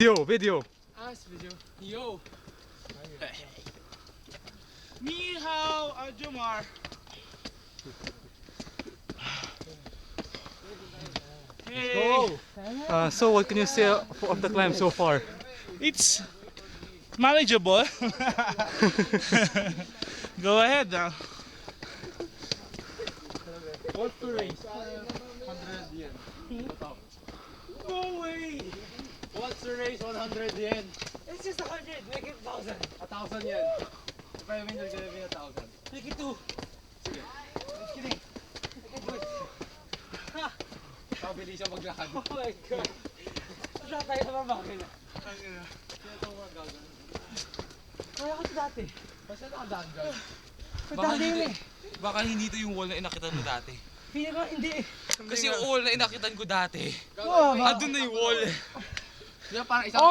Video. Video. Yo. Ni hao, Jomar. Hey. So what can you say of the climb so far? It's manageable. Go ahead now. What's the race? 100 yen. No way. What's the race? 100 yen. It's just 100, make it 1,000. 1,000 yen. If I win, you're gonna be 1,000. Make it 2. Just kidding. Make it 2. Pabili siya maglakad. Oh my god. Masya tayo sa makina. Kaya itong 1,000. Kaya ko ito dati. Basta nakadaan dyan. Dati yun eh. Baka hindi ito yung wall na inakitan mo dati. Hindi ko, hindi eh. Kasi yung wall na inakitan ko dati, Oo, andun na yung wall. Di ba parang isang